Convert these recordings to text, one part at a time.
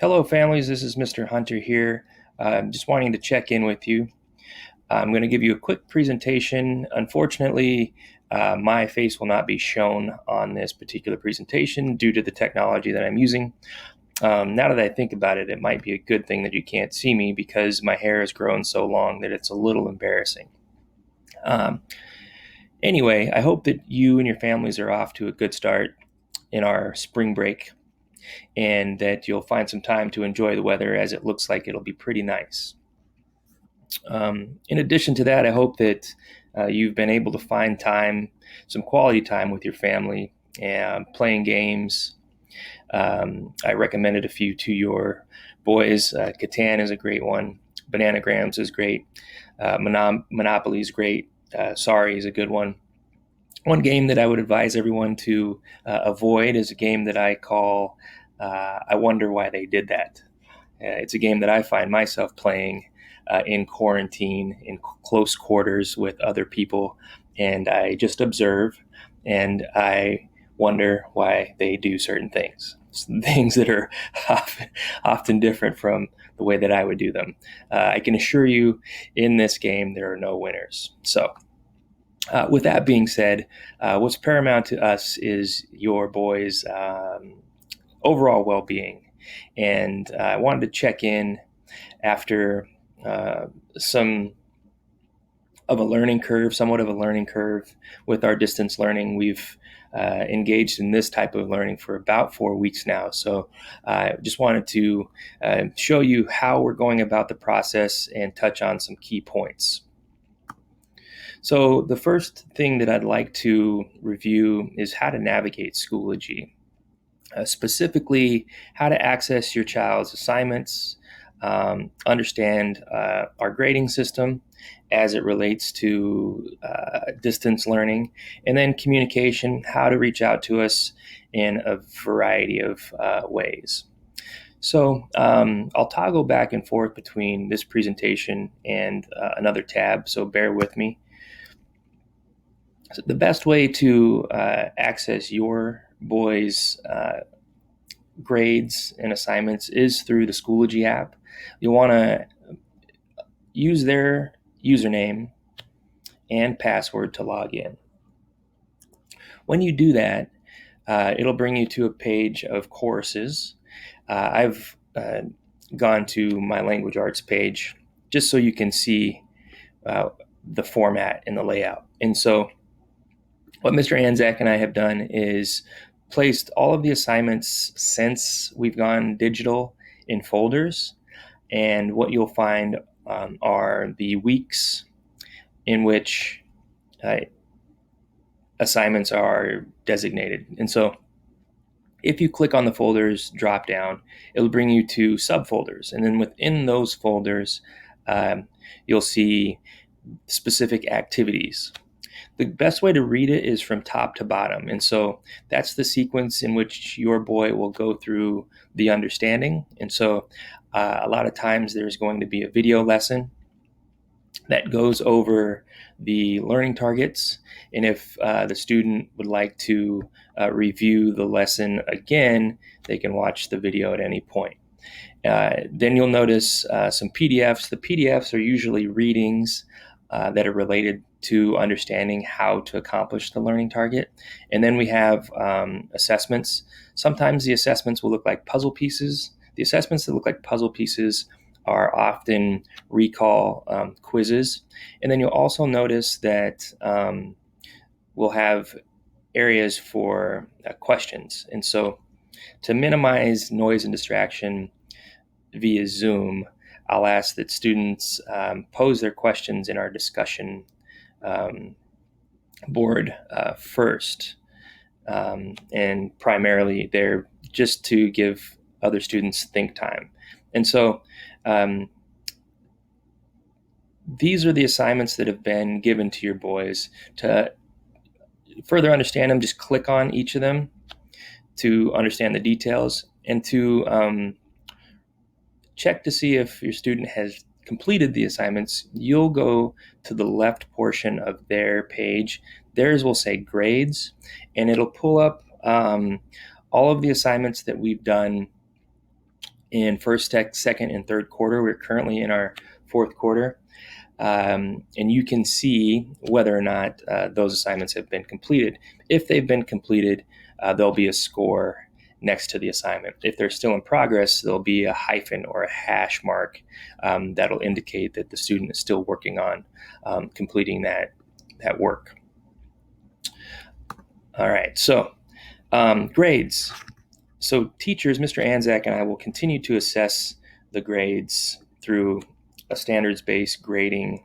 Hello, families. This is Mr. Hunter here. Just wanting to check in with you. I'm going to give you a quick presentation. Unfortunately, my face will not be shown on this particular presentation due to the technology that I'm using. Now that I think about it, it might be a good thing that you can't see me because my hair has grown so long that it's a little embarrassing. Um, anyway, I hope that you and your families are off to a good start in our spring break and that you'll find some time to enjoy the weather as it looks like it'll be pretty nice. In addition to that, I hope that you've been able to find time, some quality time with your family, and playing games. I recommended a few to your boys. Catan is a great one. Bananagrams is great. Monopoly is great. Sorry is a good one. One game that I would advise everyone to avoid is a game that I call I Wonder Why They Did That. It's a game that I find myself playing in quarantine, in close quarters with other people, and I just observe and I wonder why they do certain things. Things that are often different from the way that I would do them. I can assure you in this game there are no winners. So, with that being said, what's paramount to us is your boys' overall well being. And I wanted to check in after some of a learning curve, somewhat of a learning curve with our distance learning. We've engaged in this type of learning for about 4 weeks now. So I just wanted to show you how we're going about the process and touch on some key points. So the first thing that I'd like to review is how to navigate Schoology, specifically how to access your child's assignments, understand our grading system as it relates to distance learning, and then communication, how to reach out to us in a variety of ways. So I'll toggle back and forth between this presentation and another tab, so bear with me. So the best way to access your boys' grades and assignments is through the Schoology app. You'll want to use their username and password to log in. When you do that, it'll bring you to a page of courses. I've gone to my language arts page just so you can see the format and the layout. And so what Mr. Anzac and I have done is placed all of the assignments since we've gone digital in folders. And what you'll find are the weeks in which assignments are designated. And so if you click on the folders drop down, it'll bring you to subfolders. And then within those folders, you'll see specific activities. The best way to read it is from top to bottom. And so that's the sequence in which your boy will go through the understanding. And so a lot of times there's going to be a video lesson that goes over the learning targets. And if the student would like to review the lesson again, they can watch the video at any point. Then you'll notice some PDFs. The PDFs are usually readings that are related to understanding how to accomplish the learning target. And then we have assessments. Sometimes the assessments will look like puzzle pieces. The assessments that look like puzzle pieces are often recall quizzes. And then you'll also notice that we'll have areas for questions. And so to minimize noise and distraction via Zoom, I'll ask that students pose their questions in our discussion board first. And primarily they're just to give other students think time. And so these are the assignments that have been given to your boys. To further understand them, just click on each of them to understand the details and to check to see if your student has completed the assignments. You'll go to the left portion of their page. Theirs will say grades, and it'll pull up all of the assignments that we've done in first, second, and third quarter. We're currently in our fourth quarter. And you can see whether or not those assignments have been completed. If they've been completed, there'll be a score next to the assignment. If they're still in progress, there'll be a hyphen or a hash mark that'll indicate that the student is still working on completing that work. All right, so grades. So teachers, Mr. Anzac and I will continue to assess the grades through a standards-based grading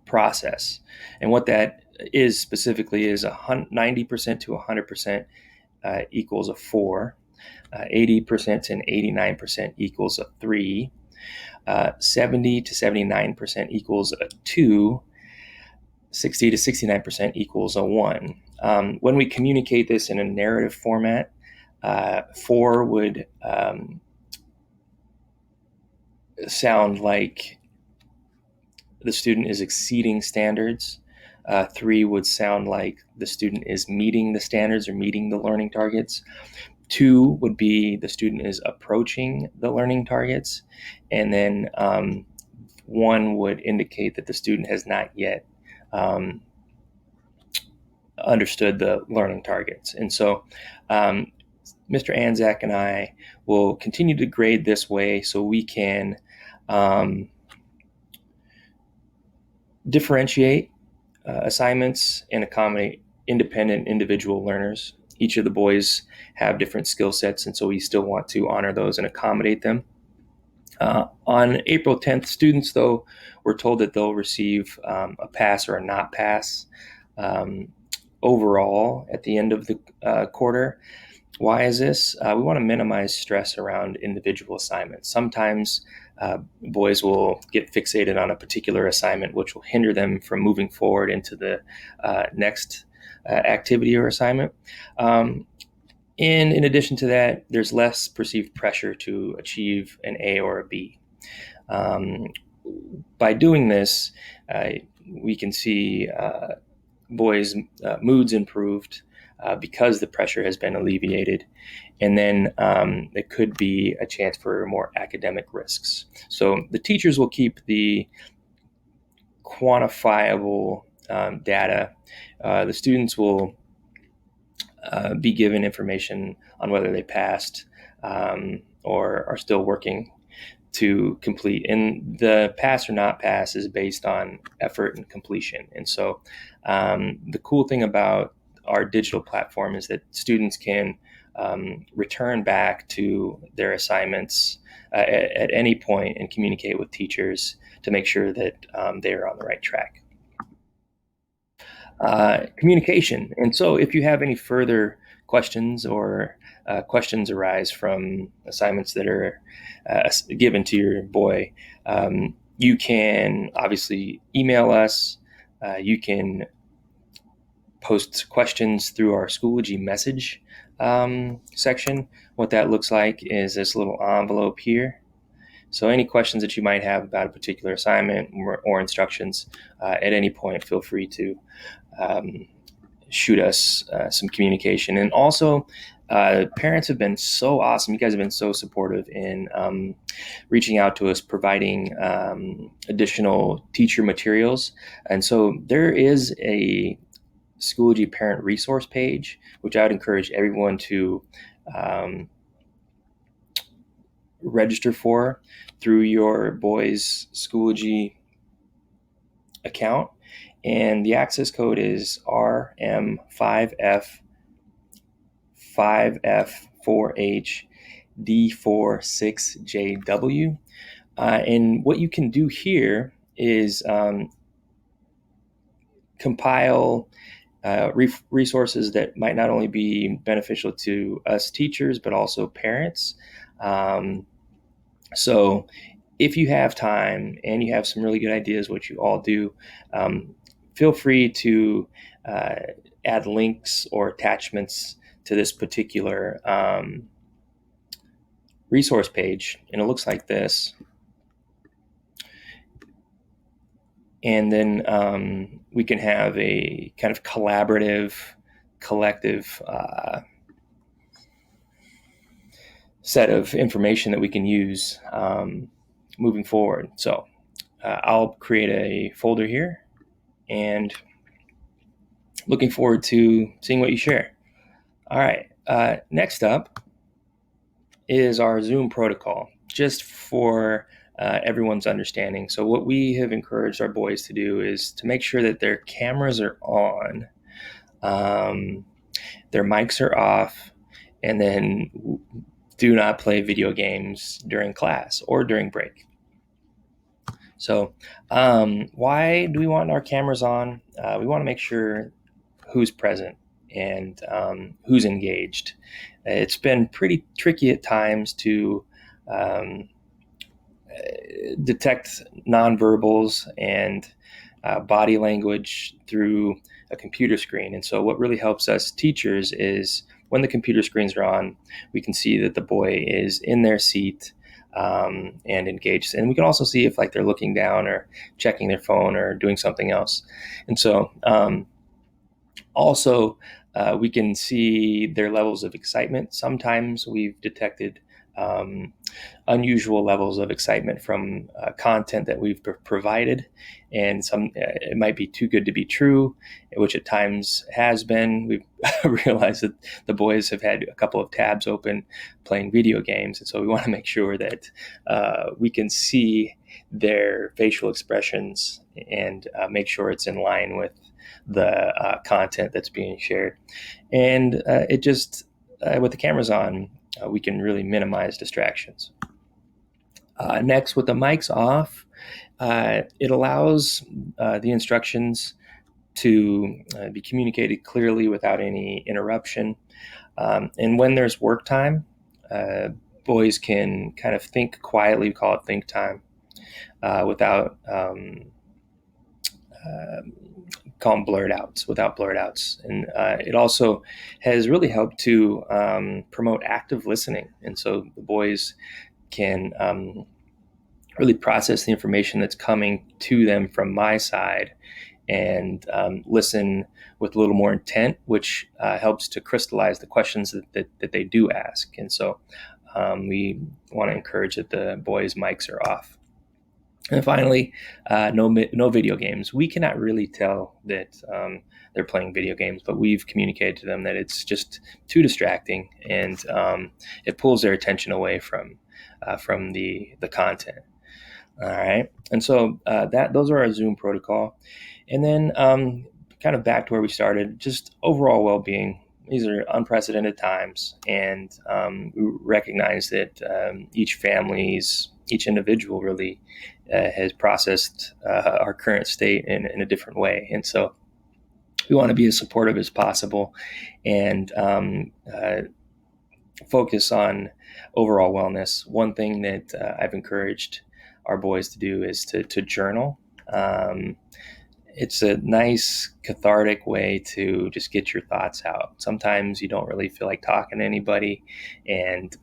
process. And what that is specifically is 90% to 100% equals a 4, 80% and 89% equals a 3, 70 to 79% equals a 2, 60 to 69% equals a 1. When we communicate this in a narrative format, 4 would sound like the student is exceeding standards. 3 would sound like the student is meeting the standards or meeting the learning targets. 2 would be the student is approaching the learning targets. And then 1 would indicate that the student has not yet understood the learning targets. And so Mr. Anzac and I will continue to grade this way so we can differentiate assignments and accommodate independent individual learners. Each of the boys have different skill sets, and so we still want to honor those and accommodate them. On April 10th, students, though, were told that they'll receive a pass or a not pass overall at the end of the quarter. Why is this? We want to minimize stress around individual assignments. Sometimes boys will get fixated on a particular assignment, which will hinder them from moving forward into the next activity or assignment. And in addition to that, there's less perceived pressure to achieve an A or a B. By doing this, we can see boys' moods improved because the pressure has been alleviated. And then there could be a chance for more academic risks. So the teachers will keep the quantifiable data. The students will be given information on whether they passed or are still working to complete. And the pass or not pass is based on effort and completion. And so the cool thing about our digital platform is that students can return back to their assignments at any point and communicate with teachers to make sure that they are on the right track. Communication. And so if you have any further questions or questions arise from assignments that are given to your boy, you can obviously email us. You can post questions through our Schoology message section. What that looks like is this little envelope here. So any questions that you might have about a particular assignment or instructions, at any point, feel free to shoot us some communication. And also, parents have been so awesome. You guys have been so supportive in reaching out to us, providing additional teacher materials. And so there is a Schoology parent resource page, which I would encourage everyone to register for through your boys' Schoology account. And the access code is RM5F5F4HD46JW. And what you can do here is compile resources that might not only be beneficial to us teachers, but also parents. So if you have time and you have some really good ideas, which you all do, feel free to add links or attachments to this particular resource page. And it looks like this. And then we can have a kind of collaborative, collective set of information that we can use moving forward. So I'll create a folder here, and looking forward to seeing what you share. All right, next up is our Zoom protocol, just for everyone's understanding. So what we have encouraged our boys to do is to make sure that their cameras are on, their mics are off, and then do not play video games during class or during break. So why do we want our cameras on? We want to make sure who's present and who's engaged. It's been pretty tricky at times to detect nonverbals and body language through a computer screen. And so what really helps us teachers is when the computer screens are on, we can see that the boy is in their seat and engaged. And we can also see if like they're looking down or checking their phone or doing something else. And so also we can see their levels of excitement. Sometimes we've detected unusual levels of excitement from content that we've provided, and some it might be too good to be true, which at times has been. We've realized that the boys have had a couple of tabs open playing video games, and so we want to make sure that we can see their facial expressions and make sure it's in line with the content that's being shared. And it just with the cameras on, we can really minimize distractions. Next, with the mics off, it allows the instructions to be communicated clearly without any interruption. And when there's work time, boys can kind of think quietly, we call it think time, without call them blurred outs, without blurred outs. And it also has really helped to promote active listening. And so the boys can really process the information that's coming to them from my side and listen with a little more intent, which helps to crystallize the questions that they do ask. And so we want to encourage that the boys' mics are off. And finally, no video games. We cannot really tell that they're playing video games, but we've communicated to them that it's just too distracting, and it pulls their attention away from the content. All right, and so those are our Zoom protocol, and then kind of back to where we started, just overall well-being. These are unprecedented times, and we recognize that each individual really has processed our current state in a different way. And so we want to be as supportive as possible and focus on overall wellness. One thing that I've encouraged our boys to do is to journal. It's a nice cathartic way to just get your thoughts out. Sometimes you don't really feel like talking to anybody, and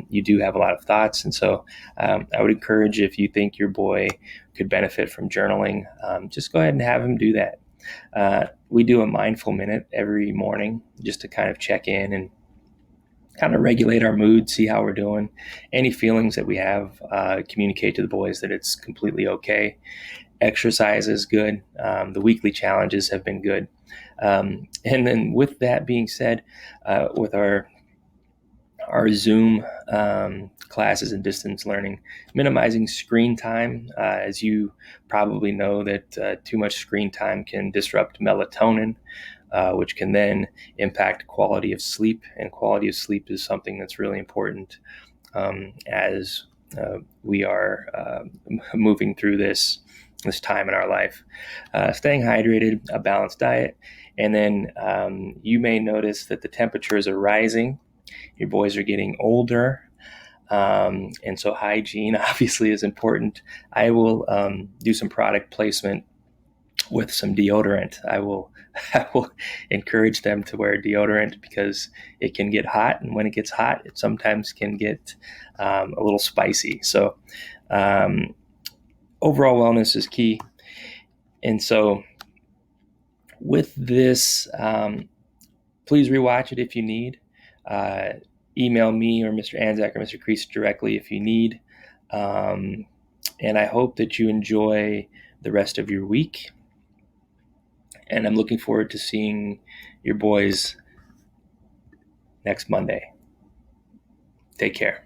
you do have a lot of thoughts. And so I would encourage, if you think your boy could benefit from journaling, just go ahead and have him do that. We do a mindful minute every morning just to kind of check in and kind of regulate our mood, see how we're doing. Any feelings that we have, communicate to the boys that it's completely okay. Exercise is good. The weekly challenges have been good. And then with that being said, with our Zoom classes and distance learning, minimizing screen time. As you probably know, that too much screen time can disrupt melatonin, which can then impact quality of sleep. And quality of sleep is something that's really important as we are moving through this time in our life. Staying hydrated, a balanced diet, and then you may notice that the temperatures are rising. Your boys are getting older, and so hygiene obviously is important. I will do some product placement with some deodorant. I will encourage them to wear deodorant because it can get hot, and when it gets hot, it sometimes can get a little spicy. So overall wellness is key. And so with this, please rewatch it if you need. email me or Mr. Anzac or Mr. Kreese directly if you need. And I hope that you enjoy the rest of your week. And I'm looking forward to seeing your boys next Monday. Take care.